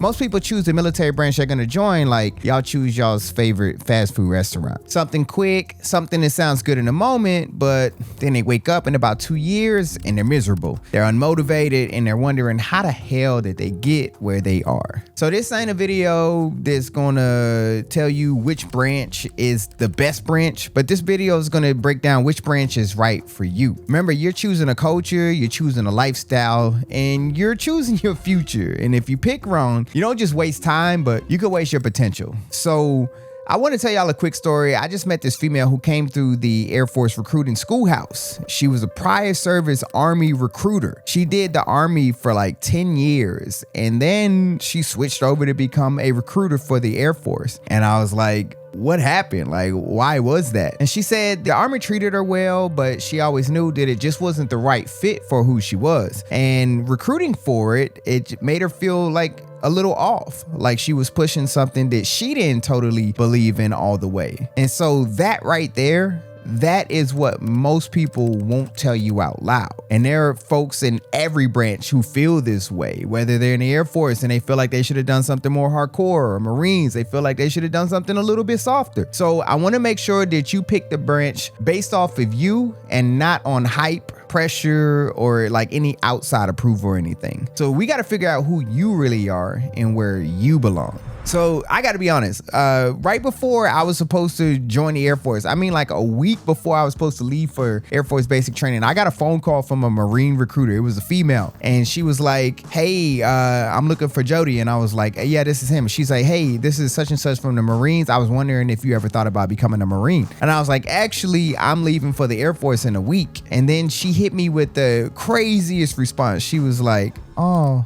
Most people choose the military branch they're gonna join like y'all choose y'all's favorite fast food restaurant. Something quick, something that sounds good in the moment, but then they wake up in about 2 years and they're miserable. They're unmotivated and they're wondering how the hell did they get where they are. So this ain't a video that's gonna tell you which branch is the best branch, but this video is gonna break down which branch is right for you. Remember, you're choosing a culture, you're choosing a lifestyle, and you're choosing your future. And if you pick wrong, you don't just waste time, but you could waste your potential. So I want to tell y'all a quick story. I just met this female who came through the Air Force recruiting schoolhouse. She was a prior service Army recruiter. She did the Army for like 10 years, and then she switched over to become a recruiter for the Air Force. And I was like, what happened? Like, why was that? And she said the Army treated her well, but she always knew that it just wasn't the right fit for who she was. And recruiting for it made her feel like a little off, like she was pushing something that she didn't totally believe in all the way. And so that right there, that is what most people won't tell you out loud. And there are folks in every branch who feel this way, whether they're in the Air Force and they feel like they should have done something more hardcore, or Marines, they feel like they should have done something a little bit softer. So I want to make sure that you pick the branch based off of you and not on hype, pressure, or like any outside approval or anything. So we got to figure out who you really are and where you belong. So I got to be honest, right before I was supposed to join the Air Force, I mean like a week before I was supposed to leave for Air Force basic training, I got a phone call from a Marine recruiter. It was a female, and she was like, hey, I'm looking for Jody. And I was like, yeah, this is him. She's like, hey, this is such and such from the Marines. I was wondering if you ever thought about becoming a Marine. And I was like, actually, I'm leaving for the Air Force in a week. And then she hit me with the craziest response. She was like, oh,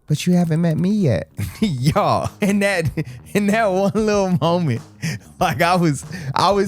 but you haven't met me yet. Y'all, in that one little moment, like I was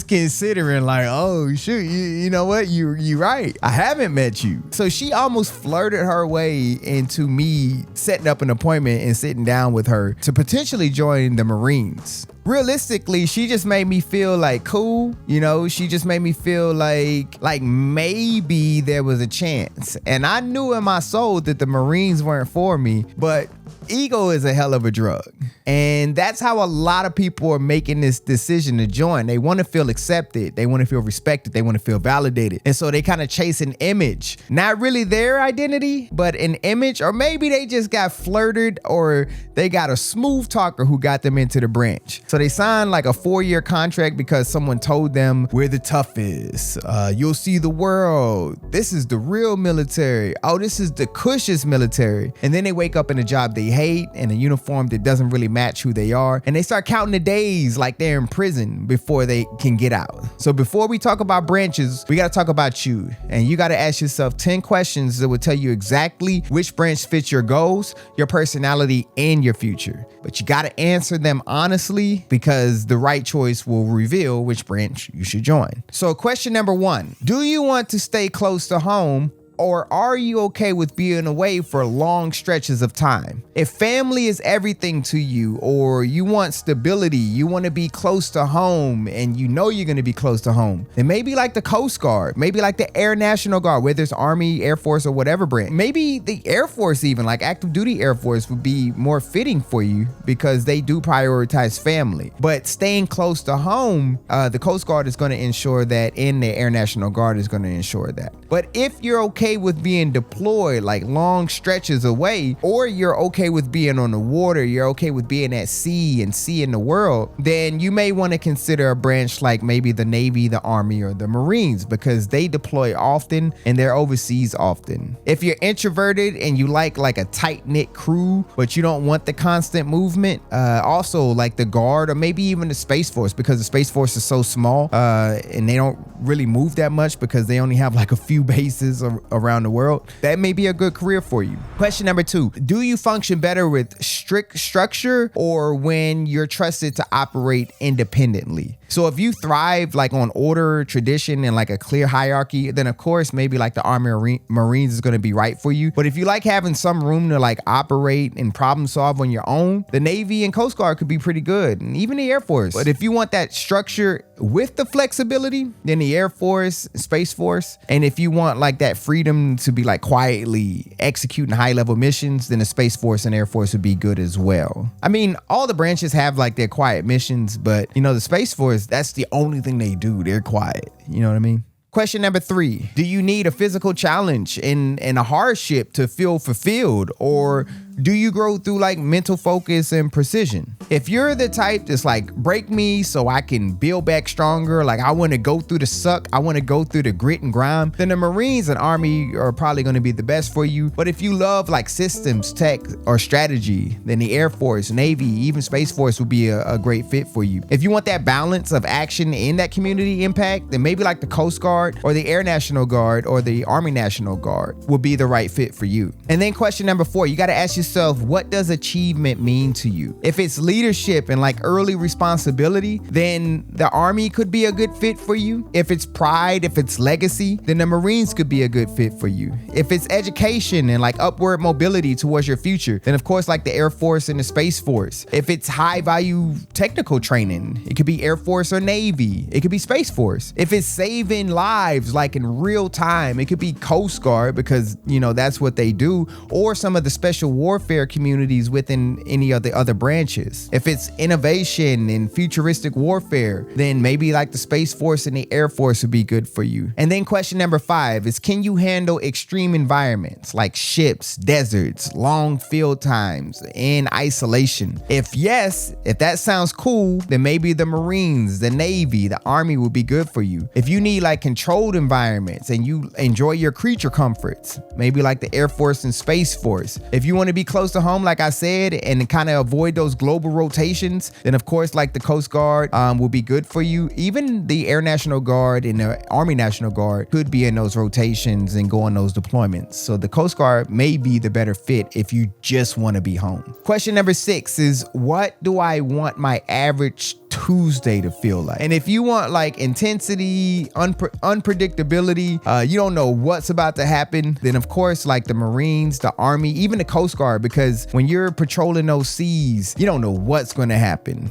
considering like, oh shoot, you know what? You right. I haven't met you. So she almost flirted her way into me setting up an appointment and sitting down with her to potentially join the Marines. Realistically, she just made me feel like cool, you know, she just made me feel like maybe there was a chance. And I knew in my soul that the Marines weren't for me, but ego is a hell of a drug. And that's how a lot of people are making this decision to join. They want to feel accepted. They want to feel respected. They want to feel validated. And so they kind of chase an image, not really their identity, but an image, or maybe they just got flirted, or they got a smooth talker who got them into the branch. So they signed like a 4-year contract because someone told them we're the toughest. You'll see the world. This is the real military. Oh, this is the cushest military. And then they wake up in a job they hate, in a uniform that doesn't really match who they are, and they start counting the days like they're in prison before they can get out. So before we talk about branches, we got to talk about you, and you got to ask yourself 10 questions that will tell you exactly which branch fits your goals, your personality, and your future. But you got to answer them honestly, because the right choice will reveal which branch you should join. So question number 1, do you want to stay close to home, or are you okay with being away for long stretches of time? If family is everything to you, or you want stability, you want to be close to home, and you know you're going to be close to home, then maybe like the Coast Guard, maybe like the Air National Guard, whether it's Army, Air Force, or whatever branch. Maybe the Air Force, even like active duty Air Force, would be more fitting for you because they do prioritize family. But staying close to home, the Coast Guard is going to ensure that, and the Air National Guard is going to ensure that. But if you're okay with being deployed like long stretches away, or you're okay with being on the water, you're okay with being at sea and seeing the world, then you may want to consider a branch like maybe the Navy, the Army, or the Marines, because they deploy often and they're overseas often. If you're introverted and you like a tight-knit crew, but you don't want the constant movement, also like the Guard, or maybe even the Space Force, because the Space Force is so small and they don't really move that much because they only have like a few bases around the world, that may be a good career for you. Question number 2, do you function better with strict structure or when you're trusted to operate independently? So if you thrive like on order, tradition, and like a clear hierarchy, then of course maybe like the Army or Marines is going to be right for you. But if you like having some room to like operate and problem solve on your own, the Navy and Coast Guard could be pretty good, and even the Air Force. But if you want that structure with the flexibility, then the Air Force, Space Force. And if you want like that freedom freedom to be like quietly executing high level missions, then the Space Force and Air Force would be good as well. I mean, all the branches have like their quiet missions, but you know, the Space Force, that's the only thing they do. They're quiet. You know what I mean? Question number 3, do you need a physical challenge and a hardship to feel fulfilled, or do you grow through like mental focus and precision? If you're the type that's like, break me so I can build back stronger, like I want to go through the suck, I want to go through the grit and grime, then the Marines and Army are probably going to be the best for you. But if you love like systems, tech, or strategy, then the Air Force, Navy, even Space Force would be a great fit for you. If you want that balance of action and that community impact, then maybe like the Coast Guard or the Air National Guard or the Army National Guard will be the right fit for you. And then question number 4, you got to ask yourself, what does achievement mean to you? If it's leadership and like early responsibility, then the Army could be a good fit for you. If it's pride, if it's legacy, then the Marines could be a good fit for you. If it's education and like upward mobility towards your future, then of course like the Air Force and the Space Force. If it's high value technical training, it could be Air Force or Navy. It could be Space Force. If it's saving lives like in real time, it could be Coast Guard, because you know that's what they do, or some of the special warfare communities within any of the other branches. If it's innovation and futuristic warfare, then maybe like the Space Force and the Air Force would be good for you. And then question number 5 is, can you handle extreme environments like ships, deserts, long field times, and isolation? If yes, if that sounds cool, then maybe the Marines, the Navy, the Army would be good for you. If you need like controlled environments and you enjoy your creature comforts, maybe like the Air Force and Space Force. If you want to be close to home, like I said, and kind of avoid those global rotations, then of course like the Coast Guard will be good for you. Even the Air National Guard and the Army National Guard could be in those rotations and go on those deployments. So the Coast Guard may be the better fit if you just want to be home. Question number 6 is, what do I want my average Tuesday to feel like? And if you want like intensity, unpredictability, you don't know what's about to happen, then of course like the Marines, the Army, even the Coast Guard, because when you're patrolling those seas, you don't know what's going to happen.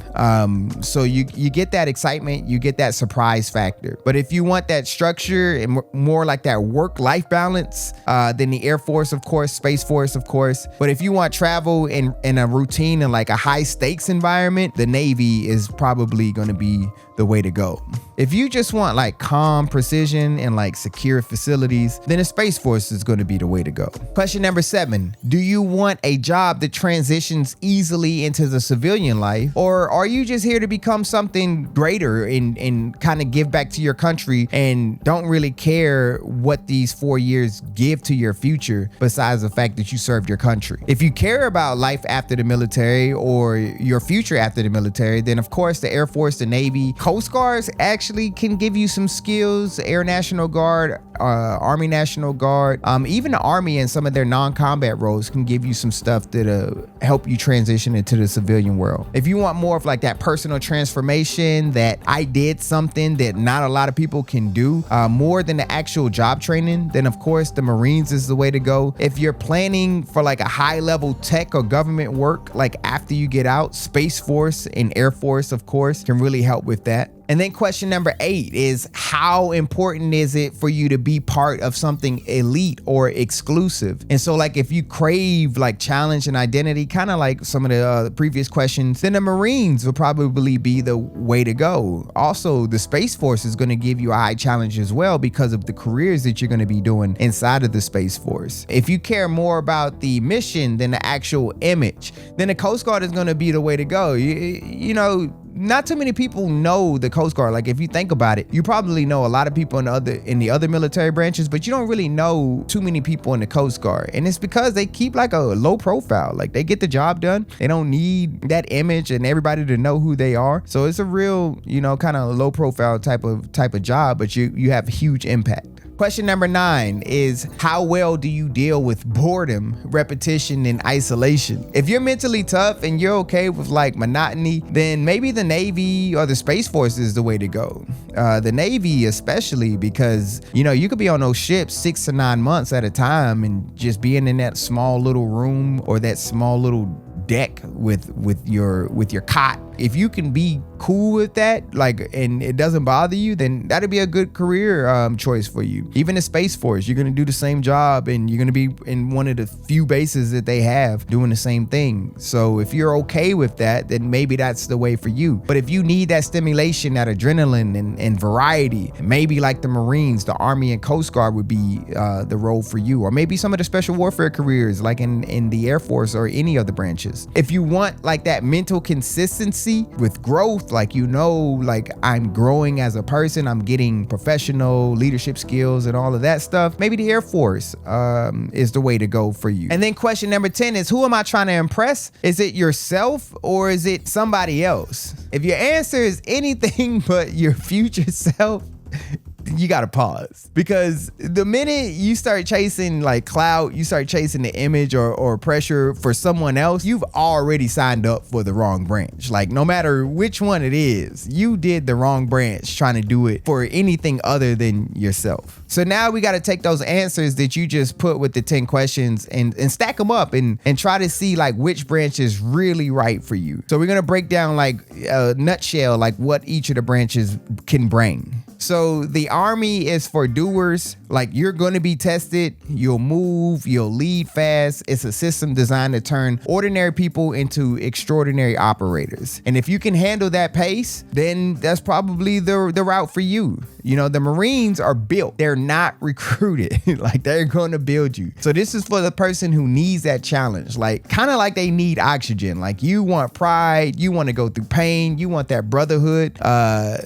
So you get that excitement, you get that surprise factor. But if you want that structure and more like that work-life balance, then the Air Force, of course, Space Force, of course. But if you want travel in a routine and like a high stakes environment, the Navy is probably going to be the way to go. If you just want like calm precision and like secure facilities, then the Space Force is going to be the way to go. Question number 7, do you want a job that transitions easily into the civilian life, or are you just here to become something greater and kind of give back to your country and don't really care what these 4 years give to your future besides the fact that you served your country? If you care about life after the military or your future after the military, then of course the Air Force, the Navy, Coast Guards actually can give you some skills. Air National Guard, Army National Guard, even the Army and some of their non-combat roles can give you some stuff that help you transition into the civilian world. If you want more of like that personal transformation, that I did something that not a lot of people can do, more than the actual job training, then of course the Marines is the way to go. If you're planning for like a high level tech or government work, like after you get out, Space Force and Air Force, of course, can really help with that. And then question number 8 is, how important is it for you to be part of something elite or exclusive? And so like if you crave like challenge and identity, kind of like some of the previous questions, then the Marines will probably be the way to go. Also, the Space Force is going to give you a high challenge as well because of the careers that you're going to be doing inside of the Space Force. If you care more about the mission than the actual image, then the Coast Guard is going to be the way to go. You know, not too many people know the Coast Guard. Like if you think about it, you probably know a lot of people in the other military branches, but you don't really know too many people in the Coast Guard. And it's because they keep like a low profile. Like they get the job done. They don't need that image and everybody to know who they are. So it's a real, you know, kind of low profile type of job, but you have huge impact. Question number 9 is, how well do you deal with boredom, repetition, and isolation? If you're mentally tough and you're okay with like monotony, then maybe the Navy or the Space Force is the way to go. The Navy especially, because you know you could be on those ships 6 to 9 months at a time and just being in that small little room or that small little deck with your cot if you can be cool with that, like, and it doesn't bother you, then that'd be a good career choice for you. Even the Space Force, you're gonna do the same job and you're gonna be in one of the few bases that they have doing the same thing. So if you're okay with that, then maybe that's the way for you. But if you need that stimulation, that adrenaline and variety, maybe like the Marines, the Army and Coast Guard would be the role for you. Or maybe some of the special warfare careers like in the Air Force or any of the branches. If you want like that mental consistency with growth, like, you know, like I'm growing as a person, I'm getting professional leadership skills and all of that stuff, maybe the Air Force is the way to go for you. And then question number 10 is, who am I trying to impress? Is it yourself or is it somebody else? If your answer is anything but your future self, you gotta pause, because the minute you start chasing like clout, you start chasing the image or pressure for someone else, you've already signed up for the wrong branch. Like, no matter which one it is, you did the wrong branch trying to do it for anything other than yourself. So now we got to take those answers that you just put with the 10 questions and stack them up and try to see like which branch is really right for you. So we're gonna break down like a nutshell, like what each of the branches can bring. So the Army is for doers. Like, you're going to be tested, you'll move, you'll lead fast. It's a system designed to turn ordinary people into extraordinary operators. And if you can handle that pace, then that's probably the route for you. You know, the Marines are built, they're not recruited. Like, they're going to build you. So this is for the person who needs that challenge, like kind of like they need oxygen. Like, you want pride, you want to go through pain, you want that brotherhood,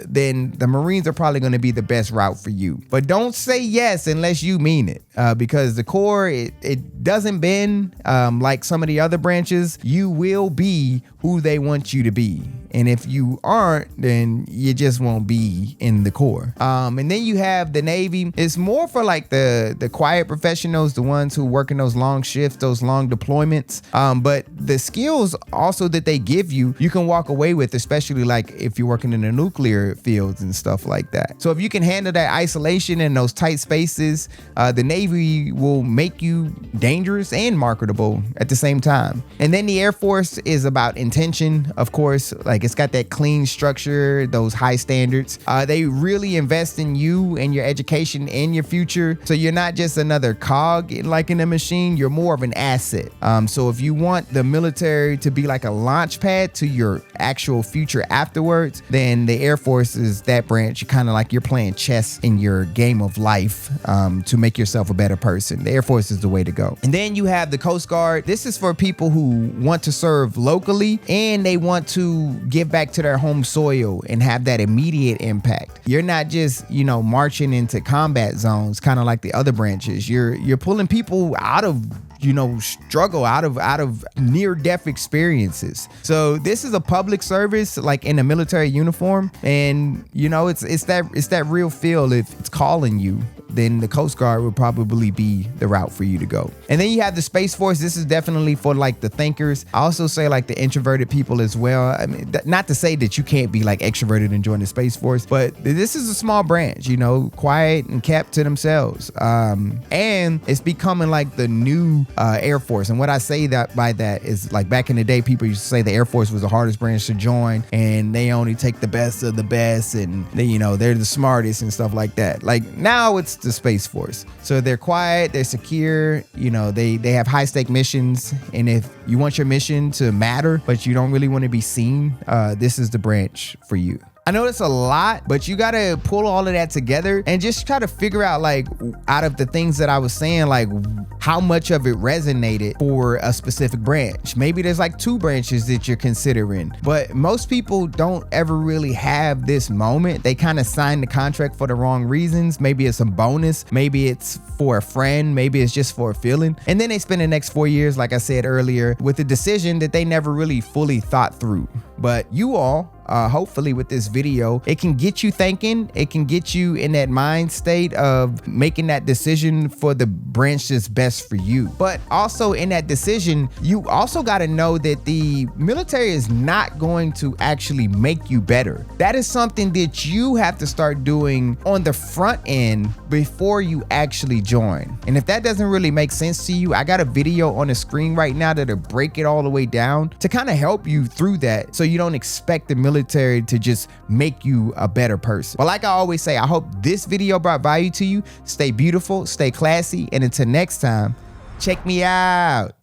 then the Marines are probably going to be the best route for you. But don't say yes unless you mean it, because the Corps, it doesn't bend like some of the other branches. You will be who they want you to be. And if you aren't, then you just won't be in the Corps. And then you have the Navy. It's more for like the quiet professionals, the ones who work in those long shifts, those long deployments. But the skills also that they give you, you can walk away with, especially like if you're working in the nuclear fields and stuff like that. So if you can handle that isolation in those tight spaces, the Navy will make you dangerous and marketable at the same time. And then the Air Force is about intention, of course. Like, it's got that clean structure, those high standards. They really invest in you and your education and your future. So you're not just another cog like in a machine, you're more of an asset. So if you want the military to be like a launch pad to your actual future afterwards, then the Air Force is that branch. Kind of like you're playing chess in your game of life to make yourself a better person. The Air Force is the way to go. And then you have the Coast Guard. This is for people who want to serve locally and they want to give back to their home soil and have that immediate impact. You're not just, you know, marching into combat zones, kind of like the other branches. You're pulling people out of, you know, struggle, out of near-death experiences. So this is a public service, like in a military uniform, and you know, it's that real feel. If it's calling you, then the Coast Guard would probably be the route for you to go. And then you have the Space Force. This is definitely for like the thinkers. I also say like the introverted people as well. I mean, not to say that you can't be like extroverted and join the Space Force, but this is a small branch, you know, quiet and kept to themselves. And it's becoming like the new Air Force. And what I say that by that is, like, back in the day, people used to say the Air Force was the hardest branch to join and they only take the best of the best and they, you know, they're the smartest and stuff like that. Like, now it's the Space Force. So they're quiet, they're secure, you know, they have high stake missions. And if you want your mission to matter, but you don't really want to be seen, this is the branch for you. I know it's a lot, but you gotta pull all of that together and just try to figure out, like, out of the things that I was saying, like how much of it resonated for a specific branch. Maybe there's like 2 branches that you're considering, but most people don't ever really have this moment. They kind of sign the contract for the wrong reasons. Maybe it's a bonus, maybe it's for a friend, maybe it's just for a feeling. And then they spend the next 4 years, like I said earlier, with a decision that they never really fully thought through. But you all hopefully with this video, it can get you thinking. It can get you in that mind state of making that decision for the branch that's best for you. But also in that decision, you also got to know that the military is not going to actually make you better. That is something that you have to start doing on the front end before you actually join. And if that doesn't really make sense to you, I got a video on the screen right now that'll break it all the way down to kind of help you through that, so you don't expect the military to just make you a better person. But like I always say, I hope this video brought value to you. Stay beautiful, stay classy, and until next time, check me out.